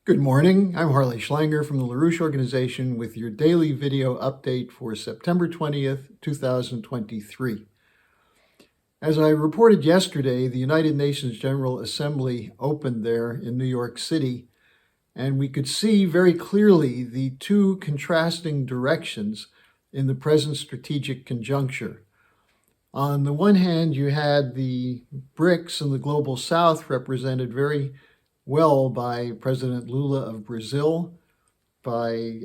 Good morning. I'm Harley Schlanger from the LaRouche Organization with your daily video update for September 20th, 2023. As I reported yesterday, the United Nations General Assembly opened there in New York City, and we could see very clearly the two contrasting directions in the present strategic conjuncture. On the one hand, you had the BRICS and the Global South represented very well by President Lula of Brazil, by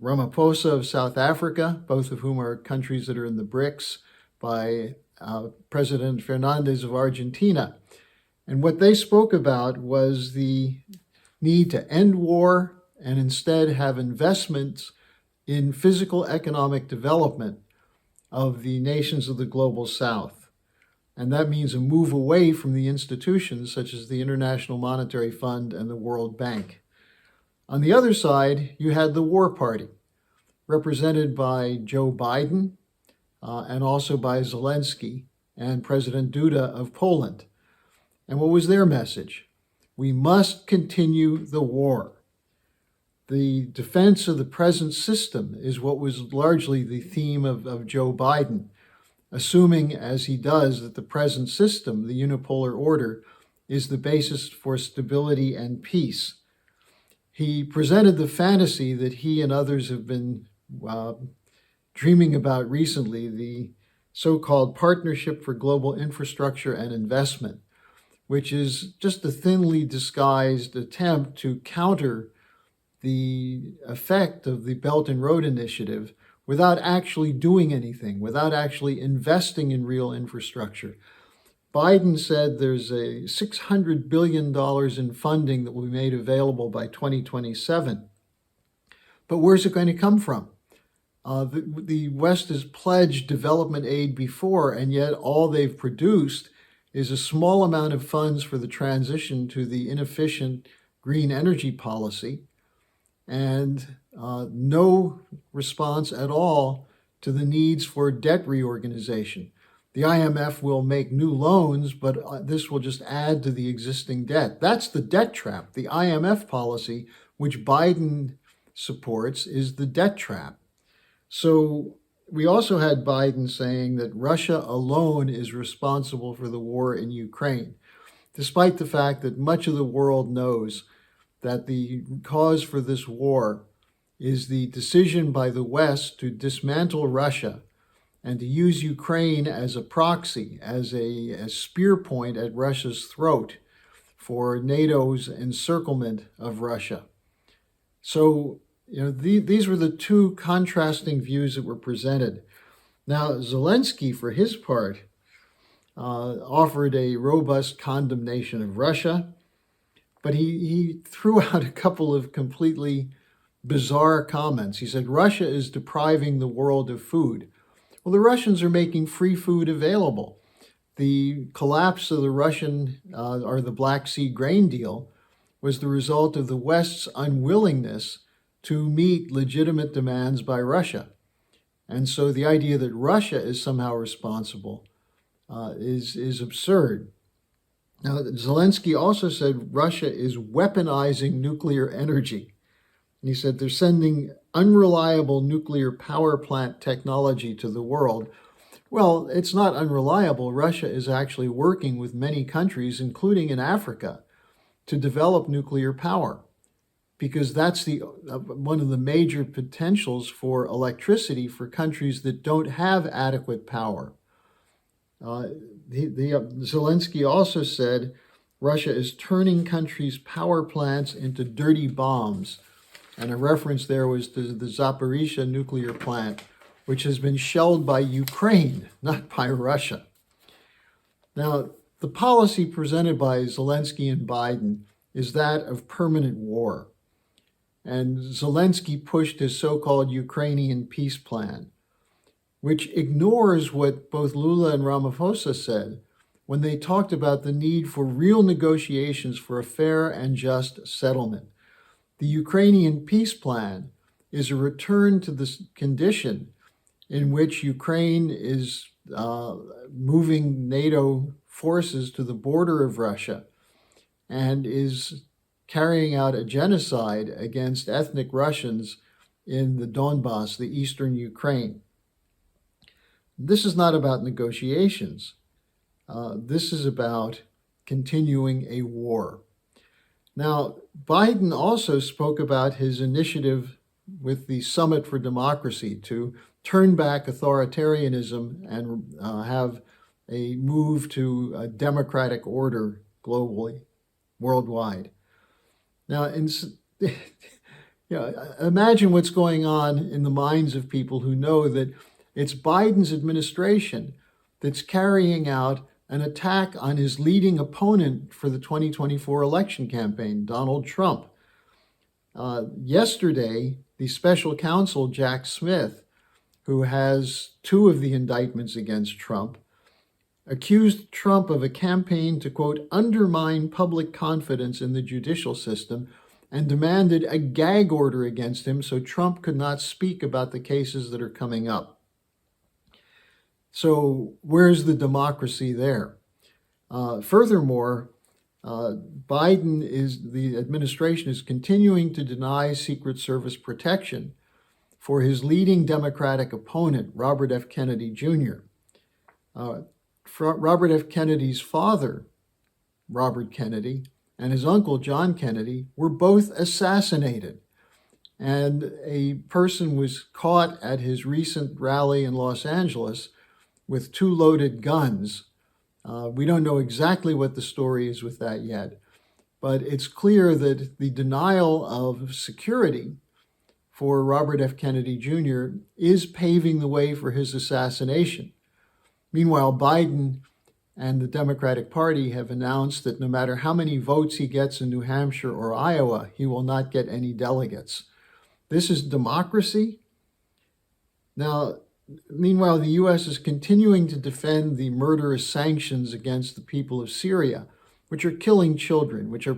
Ramaphosa of South Africa, both of whom are countries that are in the BRICS, by President Fernandez of Argentina. And what they spoke about was the need to end war and instead have investments in physical economic development of the nations of the Global South. And that means a move away from the institutions such as the International Monetary Fund and the World Bank. On the other side, you had the war party, represented by Joe Biden and also by Zelensky and President Duda of Poland. And what was their message? We must continue the war. The defense of the present system is what was largely the theme of Joe Biden, assuming, as he does, that the present system, the unipolar order, is the basis for stability and peace. He presented the fantasy that he and others have been dreaming about recently, the so-called Partnership for Global Infrastructure and Investment, which is just a thinly disguised attempt to counter the effect of the Belt and Road Initiative without actually doing anything, without actually investing in real infrastructure. Biden said there's a $600 billion in funding that will be made available by 2027. But where's it going to come from? The West has pledged development aid before, and yet all they've produced is a small amount of funds for the transition to the inefficient green energy policy, and no response at all to the needs for debt reorganization. The IMF will make new loans, but this will just add to the existing debt. That's the debt trap. The IMF policy, which Biden supports, is the debt trap. So we also had Biden saying that Russia alone is responsible for the war in Ukraine, despite the fact that much of the world knows that the cause for this war is the decision by the West to dismantle Russia and to use Ukraine as a proxy, as a spear point at Russia's throat for NATO's encirclement of Russia. So, these were the two contrasting views that were presented. Now, Zelensky, for his part, offered a robust condemnation of Russia, but he threw out a couple of completely bizarre comments. He said, Russia is depriving the world of food. Well, the Russians are making free food available. The collapse of the Russian or the Black Sea grain deal was the result of the West's unwillingness to meet legitimate demands by Russia. And so the idea that Russia is somehow responsible is absurd. Now, Zelensky also said Russia is weaponizing nuclear energy. And he said they're sending unreliable nuclear power plant technology to the world. Well, it's not unreliable. Russia is actually working with many countries, including in Africa, to develop nuclear power, because that's one of the major potentials for electricity for countries that don't have adequate power. Zelensky also said Russia is turning countries' power plants into dirty bombs. And a reference there was to the Zaporizhzhia nuclear plant, which has been shelled by Ukraine, not by Russia. Now, the policy presented by Zelensky and Biden is that of permanent war. And Zelensky pushed his so-called Ukrainian peace plan, which ignores what both Lula and Ramaphosa said when they talked about the need for real negotiations for a fair and just settlement. The Ukrainian peace plan is a return to this condition in which Ukraine is moving NATO forces to the border of Russia and is carrying out a genocide against ethnic Russians in the Donbass, the eastern Ukraine. This is not about negotiations. This is about continuing a war. Now, Biden also spoke about his initiative with the Summit for Democracy to turn back authoritarianism and have a move to a democratic order globally, worldwide. Now, imagine what's going on in the minds of people who know that it's Biden's administration that's carrying out an attack on his leading opponent for the 2024 election campaign, Donald Trump. Yesterday, the special counsel, Jack Smith, who has two of the indictments against Trump, accused Trump of a campaign to, quote, undermine public confidence in the judicial system, and demanded a gag order against him so Trump could not speak about the cases that are coming up. So where's the democracy there? Furthermore, the administration is continuing to deny Secret Service protection for his leading Democratic opponent, Robert F. Kennedy Jr. Robert F. Kennedy's father, Robert Kennedy, and his uncle, John Kennedy, were both assassinated. And a person was caught at his recent rally in Los Angeles with two loaded guns. We don't know exactly what the story is with that yet, but it's clear that the denial of security for Robert F. Kennedy Jr. is paving the way for his assassination. Meanwhile, Biden and the Democratic Party have announced that no matter how many votes he gets in New Hampshire or Iowa, he will not get any delegates. This is democracy. Now, meanwhile, the U.S. is continuing to defend the murderous sanctions against the people of Syria, which are killing children, which are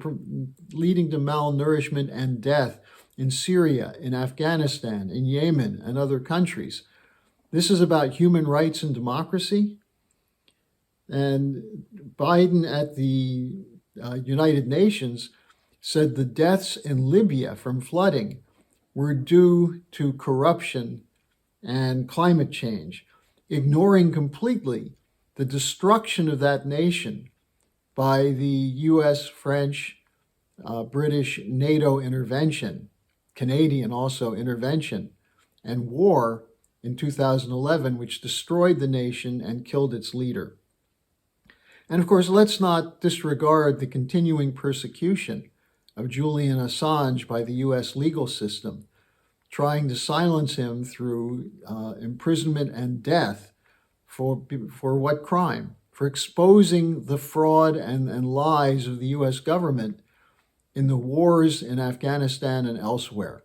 leading to malnourishment and death in Syria, in Afghanistan, in Yemen, and other countries. This is about human rights and democracy. And Biden at the United Nations said the deaths in Libya from flooding were due to corruption and climate change, ignoring completely the destruction of that nation by the U.S., French, British NATO intervention, Canadian also intervention, and war in 2011, which destroyed the nation and killed its leader. And of course, let's not disregard the continuing persecution of Julian Assange by the U.S. legal system, trying to silence him through imprisonment and death for what crime? For exposing the fraud and lies of the U.S. government in the wars in Afghanistan and elsewhere.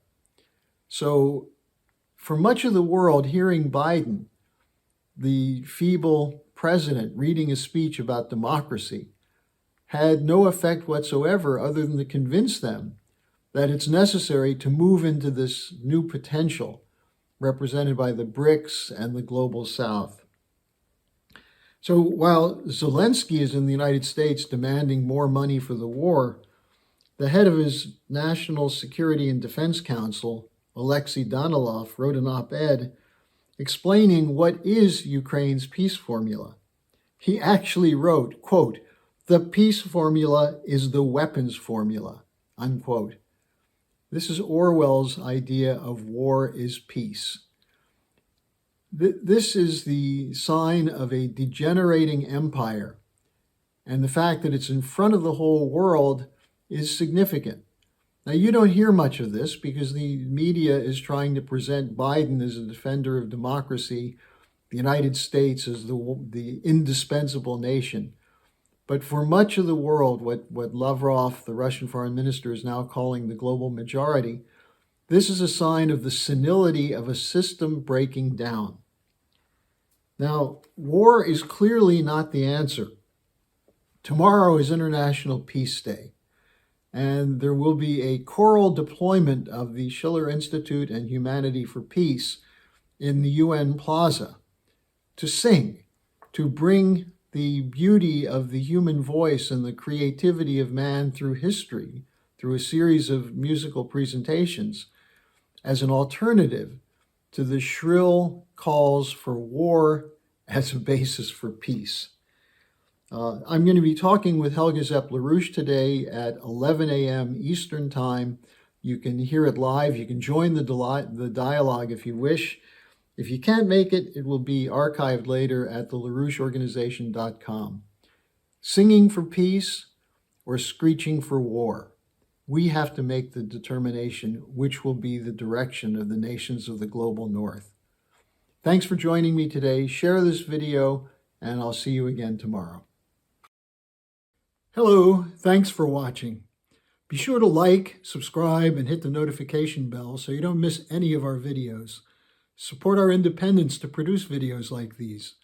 So for much of the world, hearing Biden, the feeble president, reading a speech about democracy, had no effect whatsoever other than to convince them that it's necessary to move into this new potential represented by the BRICS and the Global South. So while Zelensky is in the United States demanding more money for the war, the head of his National Security and Defense Council, Alexei Danilov, wrote an op-ed explaining what is Ukraine's peace formula. He actually wrote, quote, "The peace formula is the weapons formula," unquote. This is Orwell's idea of war is peace. This is the sign of a degenerating empire, and the fact that it's in front of the whole world is significant. Now, you don't hear much of this because the media is trying to present Biden as a defender of democracy, the United States as the indispensable nation. But for much of the world, what Lavrov, the Russian foreign minister, is now calling the global majority, this is a sign of the senility of a system breaking down. Now, war is clearly not the answer. Tomorrow is International Peace Day, and there will be a choral deployment of the Schiller Institute and Humanity for Peace in the UN Plaza to sing, to bring the beauty of the human voice and the creativity of man through history, through a series of musical presentations as an alternative to the shrill calls for war as a basis for peace. I'm going to be talking with Helga Zepp-LaRouche today at 11 a.m. Eastern Time. You can hear it live. You can join the dialogue if you wish. If you can't make it, it will be archived later at the LaRoucheOrganization.com. Singing for peace or screeching for war? We have to make the determination which will be the direction of the nations of the global north. Thanks for joining me today. Share this video, and I'll see you again tomorrow. Hello, thanks for watching. Be sure to like, subscribe, and hit the notification bell so you don't miss any of our videos. Support our independence to produce videos like these.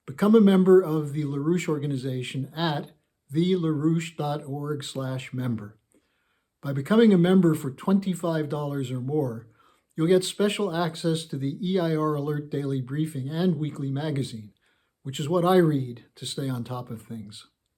Become a member of the LaRouche Organization at thelarouche.org/member. By becoming a member for $25 or more, you'll get special access to the EIR Alert Daily Briefing and Weekly Magazine, which is what I read to stay on top of things.